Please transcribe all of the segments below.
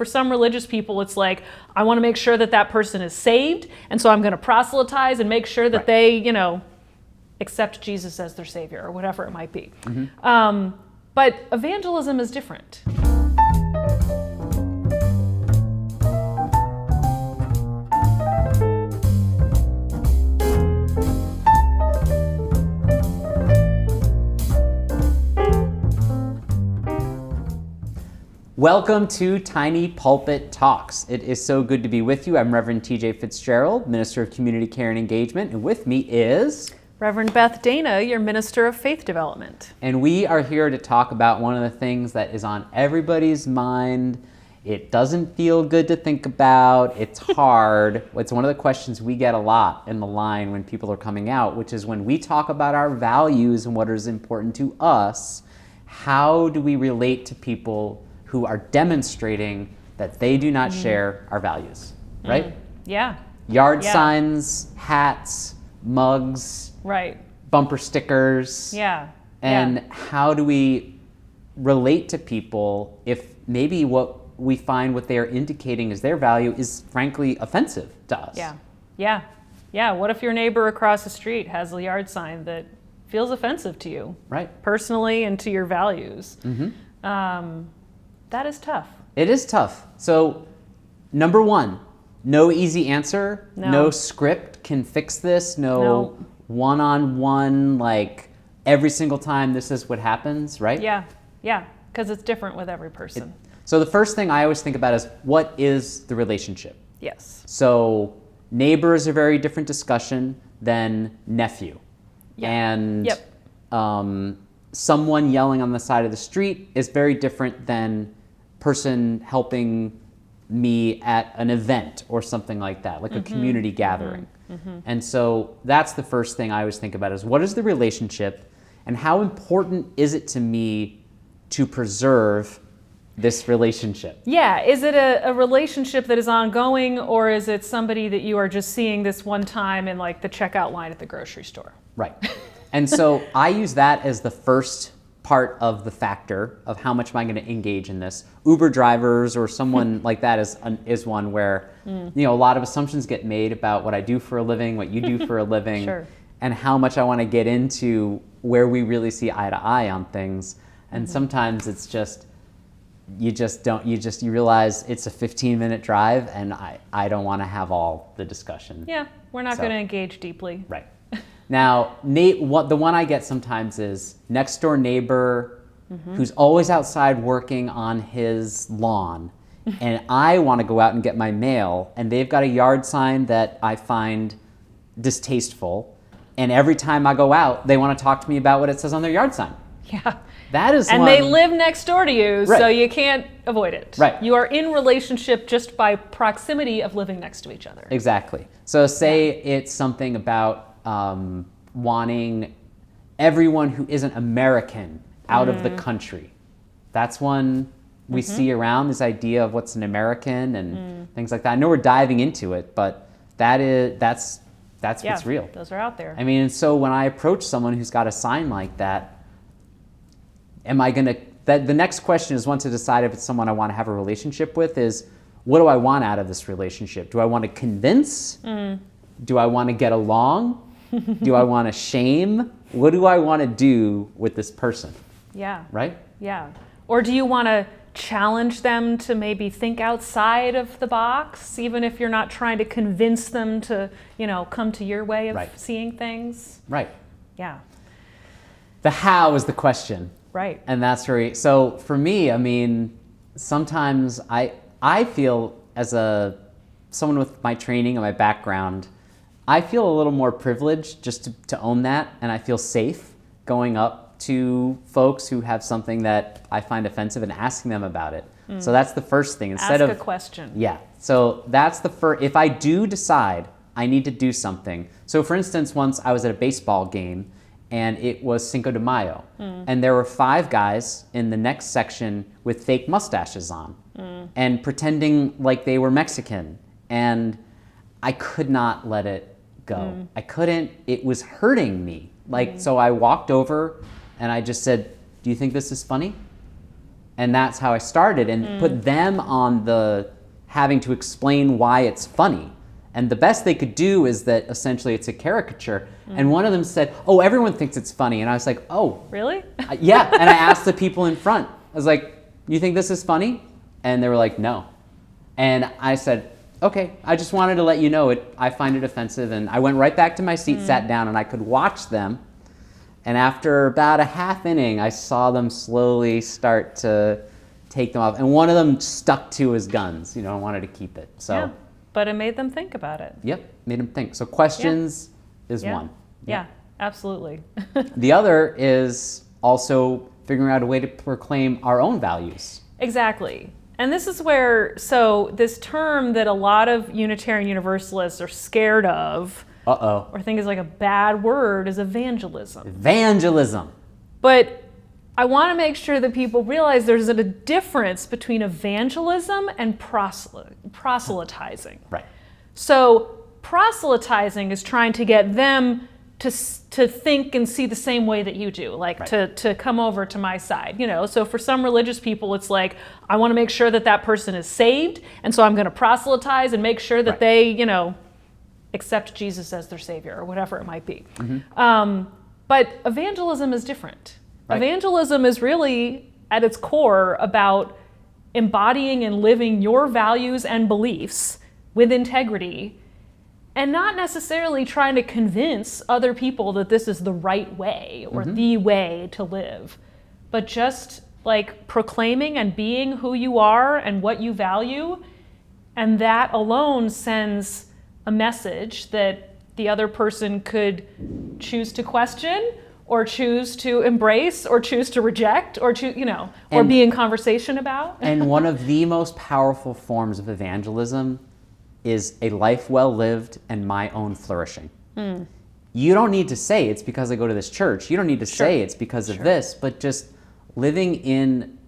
For some religious people, it's like, I want to make sure that that person is saved, and so I'm going to proselytize and make sure that they, accept Jesus as their savior or whatever it might be. But evangelism is different. Welcome to Tiny Pulpit Talks. It is so good to be with you. I'm Reverend T.J. FitzGerald, Minister of Community Care and Engagement, and with me is Reverend Beth Dana, your Minister of Faith Development. And we are here to talk about one of the things that is on everybody's mind. It doesn't feel good to think about. It's hard. It's one of the questions we get a lot in the line when people are coming out, which is when we talk about our values and what is important to us, how do we relate to people who are demonstrating that they do not share our values, right? Yeah. Yard signs, hats, mugs, bumper stickers. And how do we relate to people if maybe what we find what they are indicating as their value is frankly offensive to us? Yeah. What if your neighbor across the street has a yard sign that feels offensive to you? Personally and to your values. That is tough. It is tough. So, number one, no easy answer. No script can fix this. No one-on-one, like every single time this is what happens, right? Yeah, because it's different with every person. So the first thing I always think about is, what is the relationship? Yes. So neighbor is a very different discussion than nephew. And someone yelling on the side of the street is very different than person helping me at an event or something like that, like a community gathering. And so that's the first thing I always think about is, what is the relationship and how important is it to me to preserve this relationship? Yeah, is it a relationship that is ongoing, or is it somebody that you are just seeing this one time in like the checkout line at the grocery store? Right. And so I use that as the first part of the factor of how much am I going to engage in this. Uber drivers or someone like that is one where a lot of assumptions get made about what I do for a living, what you do for a living, and how much I want to get into where we really see eye to eye on things. And sometimes it's just you realize it's a 15-minute drive and I don't want to have all the discussion. Yeah, we're not going to engage deeply. Right. Now, the one I get sometimes is next door neighbor who's always outside working on his lawn, and I want to go out and get my mail, and they've got a yard sign that I find distasteful, and every time I go out, they want to talk to me about what it says on their yard sign. Yeah. That is and they live next door to you, so you can't avoid it. Right. You are in relationship just by proximity of living next to each other. Exactly. So say it's something about wanting everyone who isn't American out of the country. That's one we see around, this idea of what's an American and things like that. I know we're diving into it, but that's what's real. Those are out there. I mean, and so when I approach someone who's got a sign like that, the next question is, once I decide if it's someone I want to have a relationship with, is what do I want out of this relationship? Do I want to convince? Do I want to get along? Do I want to shame? What do I want to do with this person? Yeah. Right? Yeah. Or do you want to challenge them to maybe think outside of the box, even if you're not trying to convince them to, come to your way of seeing things? Right. Yeah. The how is the question. Right. And that's where, so for me, I mean, sometimes I feel as someone with my training and my background, I feel a little more privileged just to own that, and I feel safe going up to folks who have something that I find offensive and asking them about it. So that's the first thing. Ask a question. Yeah. So that's the first. If I do decide I need to do something. So for instance, once I was at a baseball game and it was Cinco de Mayo, and there were 5 guys in the next section with fake mustaches on and pretending like they were Mexican, and I could not let it go. I couldn't. It was hurting me. So I walked over and I just said, "Do you think this is funny?" And that's how I started, and put them on the having to explain why it's funny. And the best they could do is that essentially it's a caricature. And one of them said, oh, everyone thinks it's funny. And I was like, oh. Really? Yeah. And I asked the people in front, I was like, you think this is funny? And they were like, no. And I said, okay, I just wanted to let you know I find it offensive. And I went right back to my seat, sat down, and I could watch them. And after about a half inning, I saw them slowly start to take them off. And one of them stuck to his guns, and wanted to keep it. So. Yeah. But it made them think about it. Yep, made them think. So questions is one. Yeah, absolutely. The other is also figuring out a way to proclaim our own values. Exactly. And this is where, so this term that a lot of Unitarian Universalists are scared of, or think is like a bad word, is evangelism. Evangelism. But I want to make sure that people realize there's a difference between evangelism and proselytizing. Right. So proselytizing is trying to get them to think and see the same way that you do, like to come over to my side. So for some religious people, it's like, I want to make sure that person is saved, and so I'm going to proselytize and make sure that they, accept Jesus as their savior, or whatever it might be. But evangelism is different. Right. Evangelism is really, at its core, about embodying and living your values and beliefs with integrity, and not necessarily trying to convince other people that this is the right way or the way to live, but just like proclaiming and being who you are and what you value. And that alone sends a message that the other person could choose to question, or choose to embrace, or choose to reject, or or be in conversation about. And one of the most powerful forms of evangelism is a life well lived and my own flourishing. You don't need to say it's because I go to this church. You don't need to say it's because of this, but just living in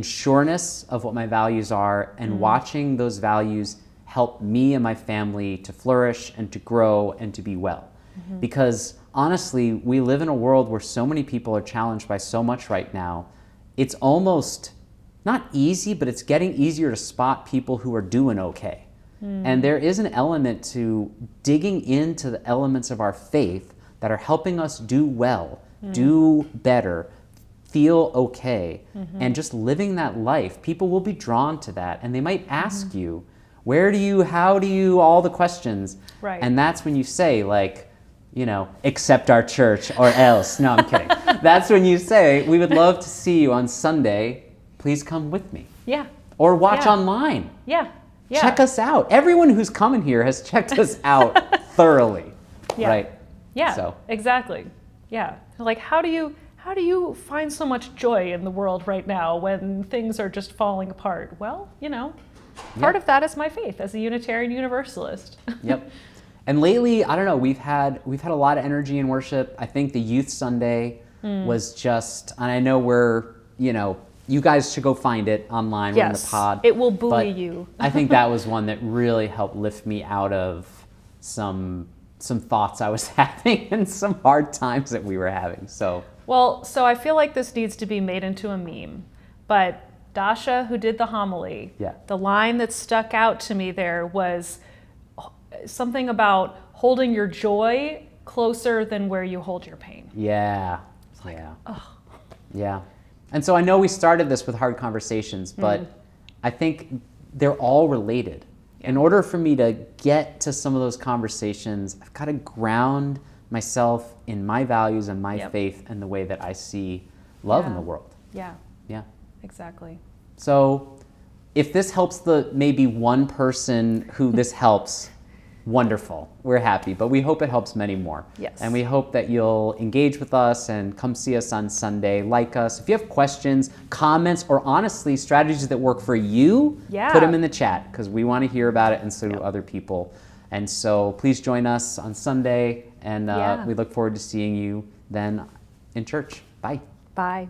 sureness of what my values are, and watching those values help me and my family to flourish and to grow and to be well. Because honestly, we live in a world where so many people are challenged by so much right now. It's almost not easy, but it's getting easier to spot people who are doing okay. And there is an element to digging into the elements of our faith that are helping us do well, do better, feel okay, and just living that life. People will be drawn to that, and they might ask you, where do you, how do you, all the questions. Right. And that's when you say, like, accept our church or else. No, I'm kidding. That's when you say, we would love to see you on Sunday. Please come with me. Yeah. Or watch online. Yeah. Check us out. Everyone who's coming here has checked us out thoroughly. Yeah. Right? Yeah. So. Exactly. Yeah. Like, how do you find so much joy in the world right now when things are just falling apart? Well, part of that is my faith as a Unitarian Universalist. Yep. And lately, I don't know, we've had a lot of energy in worship. I think the Youth Sunday was just, and I know you guys should go find it online. We're in the pod. It will buoy you. I think that was one that really helped lift me out of some thoughts I was having and some hard times that we were having. So I feel like this needs to be made into a meme. But Dasha, who did the homily, the line that stuck out to me there was something about holding your joy closer than where you hold your pain. Yeah. Yeah. And so I know we started this with hard conversations, but I think they're all related. In order for me to get to some of those conversations, I've got to ground myself in my values and my faith and the way that I see love in the world. Yeah. Exactly. So if this helps maybe one person who this helps, wonderful. We're happy, but we hope it helps many more. Yes. And we hope that you'll engage with us and come see us on Sunday, like us. If you have questions, comments, or honestly, strategies that work for you, put them in the chat, because we want to hear about it, and so do other people. And so please join us on Sunday, and we look forward to seeing you then in church. Bye. Bye.